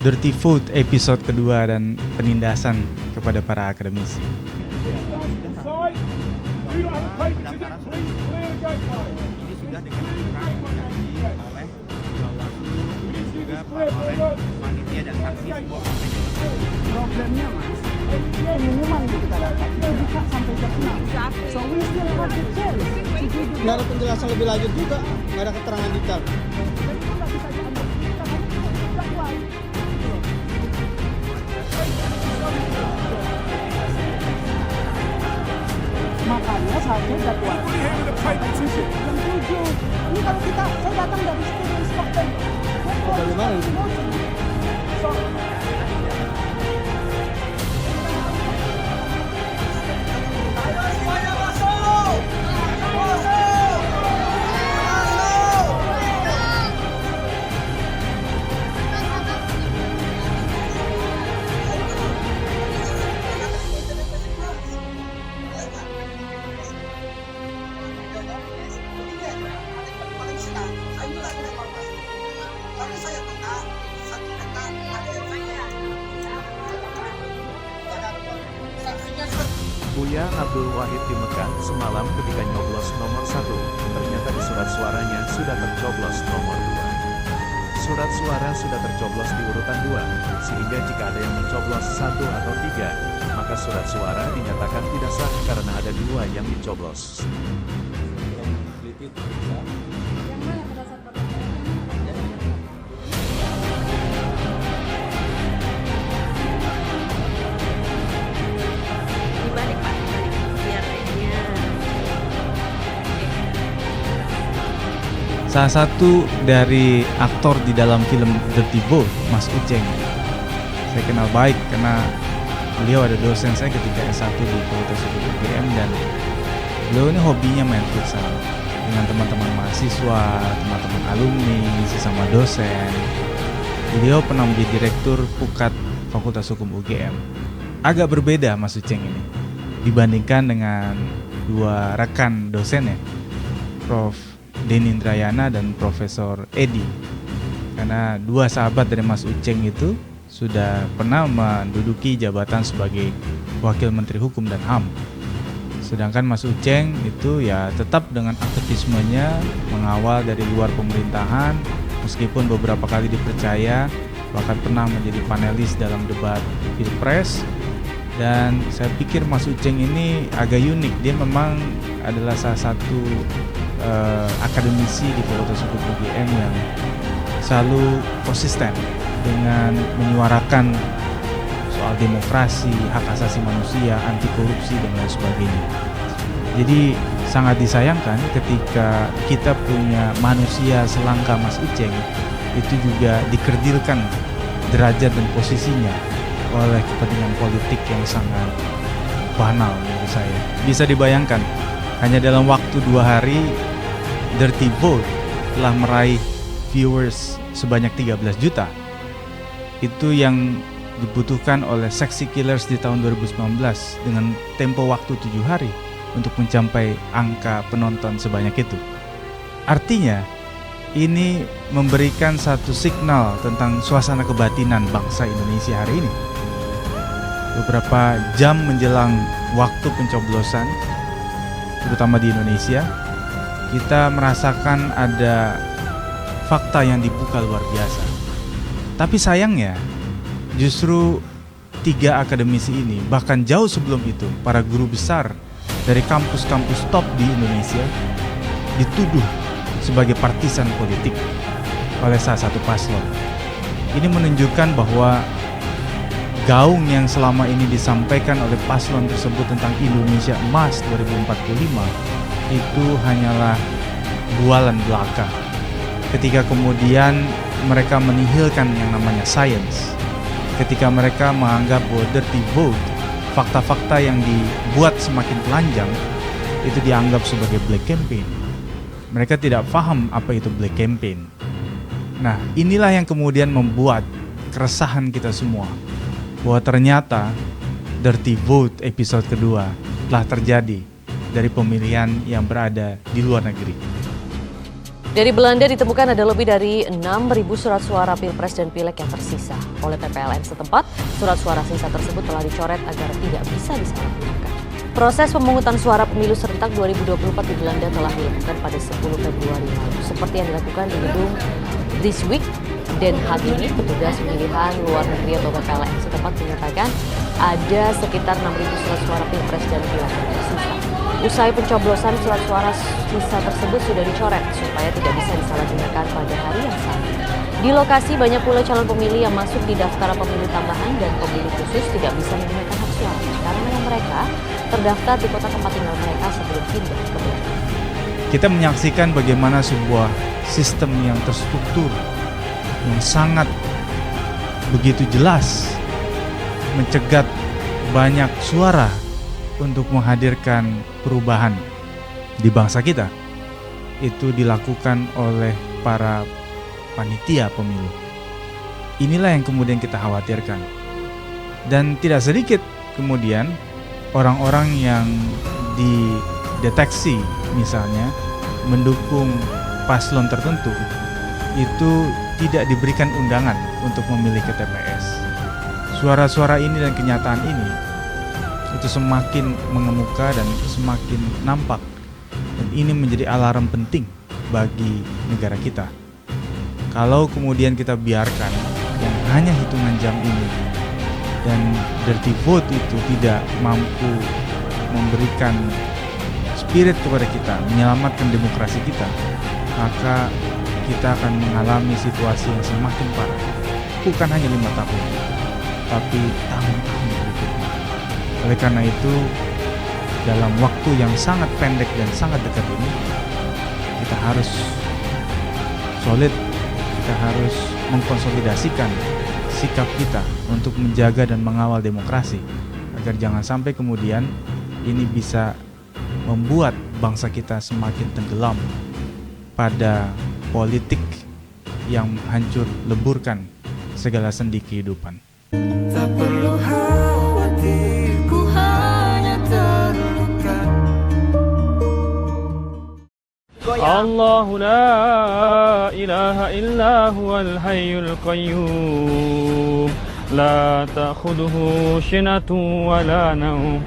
Dirty Vote episode kedua dan penindasan kepada para akademisi. Ini sudah dikenakan oleh Bawaslu juga oleh panitia dan saksi semua. Problemnya mas, pengumuman yang kita dapat itu buka sampai jam 6. So we still have the chance to do the Nggak ada penjelasan lebih lanjut juga, nggak ada keterangan detail. dan itu nggak bisa diambil kita kan dakwaan. Makanya seharusnya dakwaan jam 7. Ini kalau saya datang dari student stock dan bagaimana itu? So, Buya Abdul Wahid di Mekah semalam ketika nyoblos nomor 1, ternyata di surat suaranya sudah tercoblos nomor 2. Surat suara sudah tercoblos di urutan 2, sehingga jika ada yang mencoblos 1 atau 3, maka surat suara dinyatakan tidak sah karena ada 2 yang dicoblos. Dibalik Pak, dibalik biar ini. Salah satu dari aktor di dalam film Dirty Vote, Mas Uceng. Saya kenal baik karena beliau ada dosen saya ketika S1 di Fakultas Hukum UGM dan beliau ini hobinya main futsal dengan teman-teman mahasiswa, teman-teman alumni, sesama dosen. Beliau pernah menjadi direktur Pukat Fakultas Hukum UGM. Agak berbeda Mas Uceng ini dibandingkan dengan dua rekan dosennya, Prof. Denny Indrayana dan Profesor Edi. Karena dua sahabat dari Mas Uceng itu sudah pernah menduduki jabatan sebagai Wakil Menteri Hukum dan HAM. Sedangkan Mas Uceng itu ya tetap dengan aktivismenya mengawal dari luar pemerintahan, meskipun beberapa kali dipercaya, bahkan pernah menjadi panelis dalam debat Pilpres. Dan saya pikir Mas Uceng ini agak unik, dia memang adalah salah satu akademisi di Fakultas Hukum UGM yang selalu konsisten dengan menyuarakan soal demokrasi, hak asasi manusia, anti korupsi dan lain sebagainya. Jadi sangat disayangkan ketika kita punya manusia selangkah Mas Uceng itu juga dikerdilkan derajat dan posisinya oleh kepentingan politik yang sangat banal menurut saya. Bisa dibayangkan, hanya dalam waktu 2 hari Dirty Vote telah meraih viewers sebanyak 13 juta. Itu yang dibutuhkan oleh Sexy Killers di tahun 2019 dengan tempo waktu 7 hari untuk mencapai angka penonton sebanyak itu. Artinya, ini memberikan satu signal tentang suasana kebatinan bangsa Indonesia hari ini. Beberapa jam menjelang waktu pencoblosan, terutama di Indonesia, kita merasakan ada fakta yang dibuka luar biasa. Tapi sayangnya, justru 3 akademisi ini, bahkan jauh sebelum itu, para guru besar dari kampus-kampus top di Indonesia dituduh sebagai partisan politik oleh salah satu paslon. Ini menunjukkan bahwa gaung yang selama ini disampaikan oleh paslon tersebut tentang Indonesia Emas 2045 itu hanyalah bualan belaka. Ketika kemudian mereka menihilkan yang namanya science, ketika mereka menganggap bahwa Dirty Vote, fakta-fakta yang dibuat semakin telanjang itu dianggap sebagai black campaign. Mereka tidak paham apa itu black campaign. Nah, inilah yang kemudian membuat keresahan kita semua bahwa ternyata Dirty Vote episode kedua telah terjadi dari pemilihan yang berada di luar negeri. Dari Belanda ditemukan ada lebih dari 6.000 surat suara Pilpres dan Pileg yang tersisa. Oleh PPLN setempat, surat suara sisa tersebut telah dicoret agar tidak bisa disalahgunakan. Proses pemungutan suara pemilu serentak 2024 di Belanda telah dilakukan pada 10 Februari lalu. Seperti yang dilakukan di gedung This Week, Den Haag ini, petugas pemilihan luar negeri atau PPLN setempat menyatakan ada sekitar 6.000 surat suara Pilpres dan Pileg yang tersisa. Usai pencoblosan, surat suara sisa tersebut sudah dicoret supaya tidak bisa disalahgunakan pada hari yang sama. Di lokasi banyak pula calon pemilih yang masuk di daftar pemilih tambahan dan pemilih khusus tidak bisa menggunakan hak suara karena mereka terdaftar di kota tempat tinggal mereka sebelum pindah ke Belanda. Kita menyaksikan bagaimana sebuah sistem yang terstruktur, yang sangat begitu jelas mencegat banyak suara untuk menghadirkan perubahan di bangsa kita. Itu dilakukan oleh para panitia pemilu. Inilah yang kemudian kita khawatirkan. Dan tidak sedikit kemudian orang-orang yang dideteksi misalnya mendukung paslon tertentu itu tidak diberikan undangan untuk memilih ke TPS. Suara-suara ini dan kenyataan ini itu semakin mengemuka dan semakin nampak, dan ini menjadi alarm penting bagi negara kita. Kalau kemudian kita biarkan yang hanya hitungan jam ini dan dirty vote itu tidak mampu memberikan spirit kepada kita, menyelamatkan demokrasi kita, maka kita akan mengalami situasi yang semakin parah. Bukan hanya 5 tahun, tapi tahun-tahun berikutnya. Oleh karena itu, dalam waktu yang sangat pendek dan sangat dekat ini, kita harus solid, kita harus mengkonsolidasikan sikap kita untuk menjaga dan mengawal demokrasi, agar jangan sampai kemudian ini bisa membuat bangsa kita semakin tenggelam pada politik yang hancur leburkan segala sendi kehidupan. Tak perlu khawatir, ku hanya terluka. Allahu la ilaha illa huwal hayyul qayyum, la ta'khudhuhu sinatun wa la nawm.